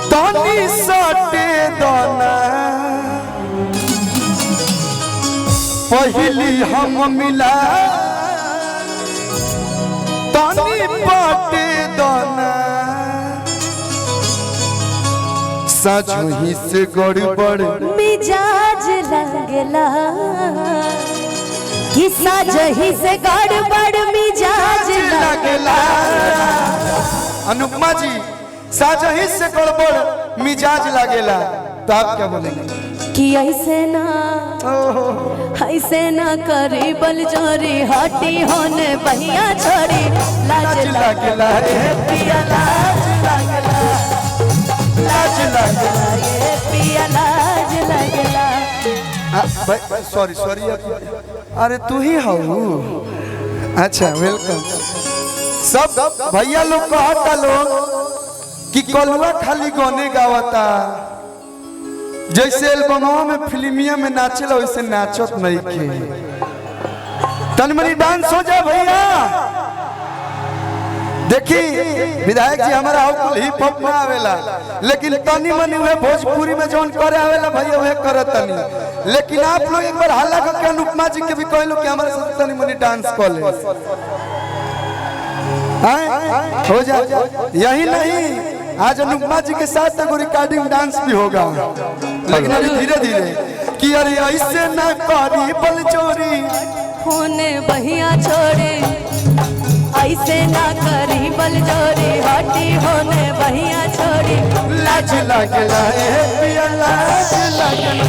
तनी सटे दाना पहली हम मिला तनी बाटे दाना सच ही से गड़बड़ मिजाज लगला कि सच ही से गड़बड़ मिजाज लगला। अनुपमा जी साजही से गड़बड़ मिजाज लागेला तो आप क्या बोलेंगे? कि ऐसे ना करी बल जोरी हटी होने बहिया छोड़ी लाज लगला ये पिया लाज लगला लाज लगला ये पिया लाज लगला। सॉरी अरे तू ही हो। अच्छा वेलकम। सब भैया लोग कहता लोग कि कलुआ खाली गाने गावता जैसे एल्बमवा में फिल्मिया में नाचेला वैसे नाचत नहीं खे। तनमनी डांस हो जा भैया। देखी विधायक जी हमारा हिप हॉप में आवेला लेकिन तनी मनी हुए भोजपुरी में जौन करे आवेला भैया वह करत तनी। लेकिन आप लोग एक बार हल्ला करके अनुपमा जी के भी कहलो कि हमारे साथ तनी मनी डांस कर ले हो जा। यही नहीं आज अनुपमा जी के साथ एगो रिकॉर्डिंग डांस भी होगा लेकिन अभी धीरे धीरे कि अरे ऐसे ना करी बल चोरी होने बहिया छोड़ी ऐसे ना करी बल जोरी हटी होने बहिया छोड़ी लाज लगला ए पिया लाज लगला।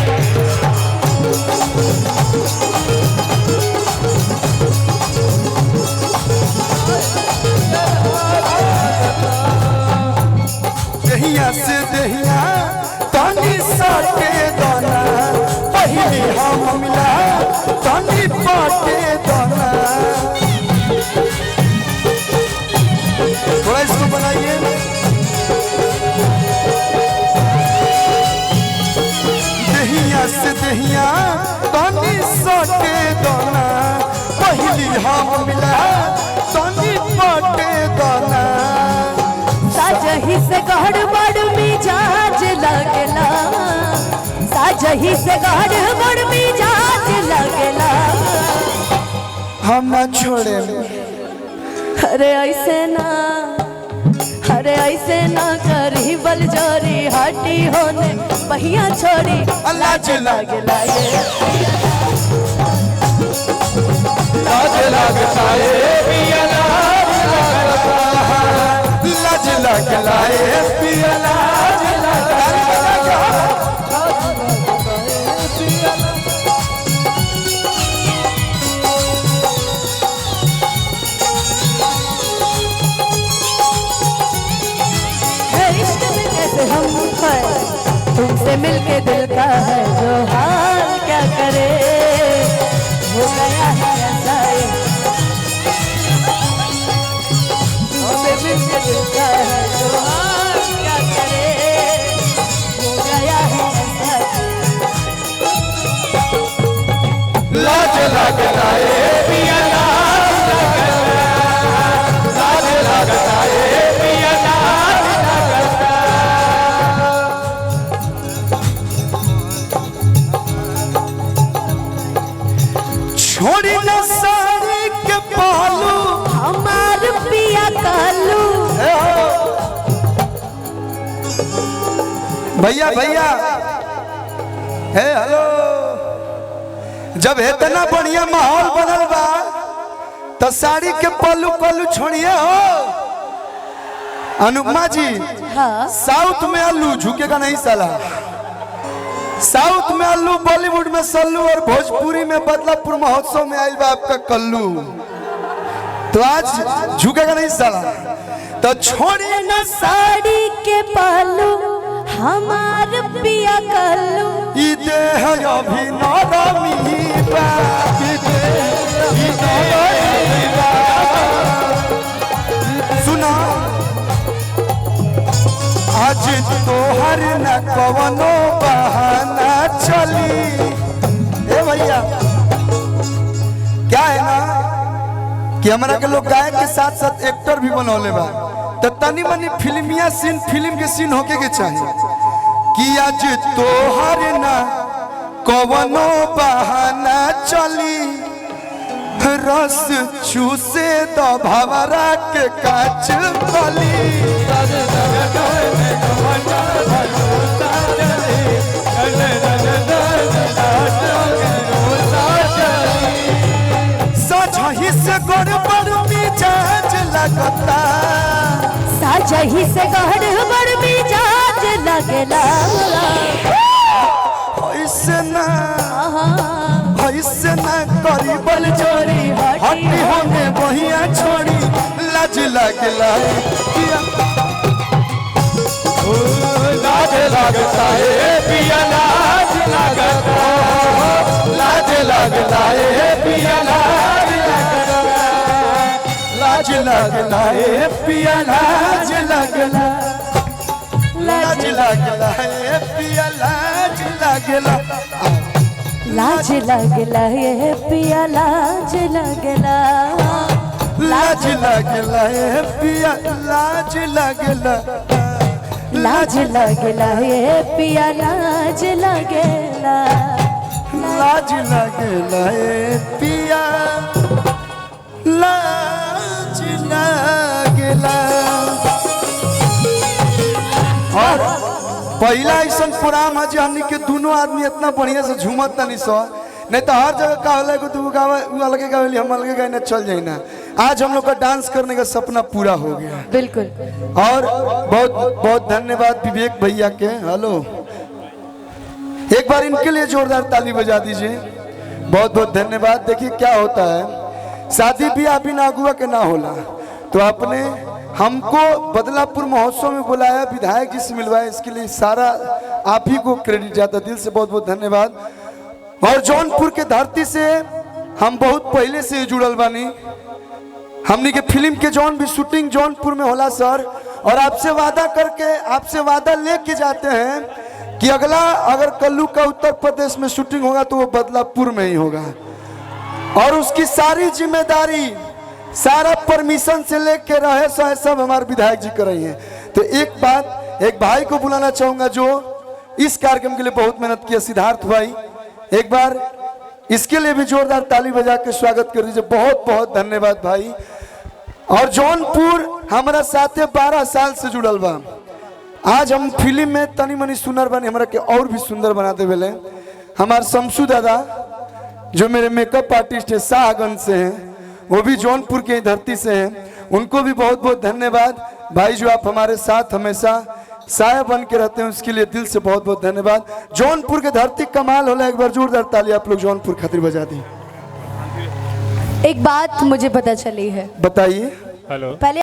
दहिया से दहिया तनी सटे दाना पहले हम मिला तनी बाटे दाना। थोड़ा इसको बनाइए। दहिया से दहिया तनी सटे दाना पहले हम मिला तनी बाटे दाना। साजही से गड़बड़ मिजाज लगला साजही से गड़बड़ मिजाज लगला। हम ना छोड़े अरे ऐसे ना करी बल जोरी हटी होने बहिया छोड़ी लाज लगला ये लाज लगता है पिया लाज लगला है पिया लाज लगता है। इश्क में कैसे हम है तुमसे मिलके दिल का है जो हाल क्या करे हो गया है ऐसा तुमसे मिलके दिल का है जो हाल क्या करे हो गया है ऐसा। लाज लगता है पिया लाज लगता है पिया लाज लगता। छोड़ी न साड़ी के पालू हमार पिया कालू भैया भैया हे हेलो। जब इतना बढ़िया माहौल बनल बा तो साड़ी के पल्लू पल्लू छोड़िए हो। अनुपमा जी हाँ साउथ में आलू झुकेगा नहीं साला। साउथ में आलू बॉलीवुड में सल्लू और भोजपुरी में बदलापुर महोत्सव में आयल बा आपका कल्लू। तो आज झुकेगा नहीं साला तो छोड़िए न साड़ी के पल्लू हमार पिया कालू ई देह अभी नरमी बा ई देह सुना आज तोहर न कवनो बहाना चली। ए भैया क्या है ना कि हमरा के लोग गायक के साथ साथ एक्टर भी बनौले बा, तो तनी मनी फिल्मिया सीन, फिल्म के सीन होके के चाहिए कि आज तोहर ना कवनो बहाना चली, रस चूसे द भवरा के काच कली। सजही से गड़बड़ मिजाज लगता, साजही से गड़बड़ मिजाज लगला। ऐसे ना करी बल जोरी, हटी होने बहिया छोड़ी, लाज लगला लाज लगता है पिया, लाज लगता, लाज लगता है पिया, लाज लगता है पिया, लाज लगला, लाज लगला है पिया, लाज लगला, लाज लगला ये पिया, लाज लगला, लाज लगला है पिया, लाज लगला, लाज लगला ये पिया, लाज लगला, लाज लगला है पिया, लाज लगला। और पहला ऐसा प्रोग्राम है जो हमनी के दोनों आदमी इतना बढ़िया से झूमत नहीं सो, नहीं तो हर जगह का अलग तू गावा, वो अलग गावेली, हम अलग गाने चल जाए ना। आज हम लोग का डांस करने का सपना पूरा हो गया। बिल्कुल। और बहुत बहुत धन्यवाद विवेक भैया के। हेलो, एक बार इनके लिए जोरदार ताली बजा दीजिए। बहुत बहुत धन्यवाद। देखिए क्या होता है, शादी भी आप बिना अगुआ के ना होला, तो आपने हमको बदलापुर महोत्सव में बुलाया, विधायक जी से मिलवाया, इसके लिए सारा आप ही को क्रेडिट जाता, दिल से बहुत बहुत धन्यवाद। और जौनपुर के धरती से हम बहुत पहले से जुड़ल बानी, हमनी के फिल्म के जौन भी शूटिंग जौनपुर में होला सर, और आपसे वादा करके, आपसे वादा लेके जाते हैं कि अगला अगर कल्लू का उत्तर प्रदेश में शूटिंग होगा तो वो बदलापुर में ही होगा, और उसकी सारी जिम्मेदारी, सारा परमिशन से लेके रहे सो सब हमारे विधायक जी कर रही हैं। तो एक बात, एक भाई को बुलाना चाहूंगा जो इस कार्यक्रम के लिए बहुत मेहनत किया, सिद्धार्थ भाई, एक बार इसके लिए भी जोरदार ताली बजा के स्वागत कर दीजिए। बहुत बहुत धन्यवाद भाई। और जौनपुर हमारा साथे 12 साल से जुड़ल बा। आज हम फिल्म में तनी मनी सुंदर बने, हमारा के और भी सुंदर बना दे बेले। हमारे शमसू दादा जो मेरे मेकअप आर्टिस्ट है, शाहगंज से हैं, वो भी जौनपुर की धरती से हैं, उनको भी बहुत बहुत धन्यवाद भाई। जो आप हमारे साथ हमेशा साया बन के रहते हैं, उसके लिए दिल से बहुत बहुत धन्यवाद। जौनपुर के धरती कमाल होला, एक बार जोरदार ताली आप लोग जौनपुर खातिर बजा दी। एक बात मुझे पता चली है, बताइए। हेलो, पहले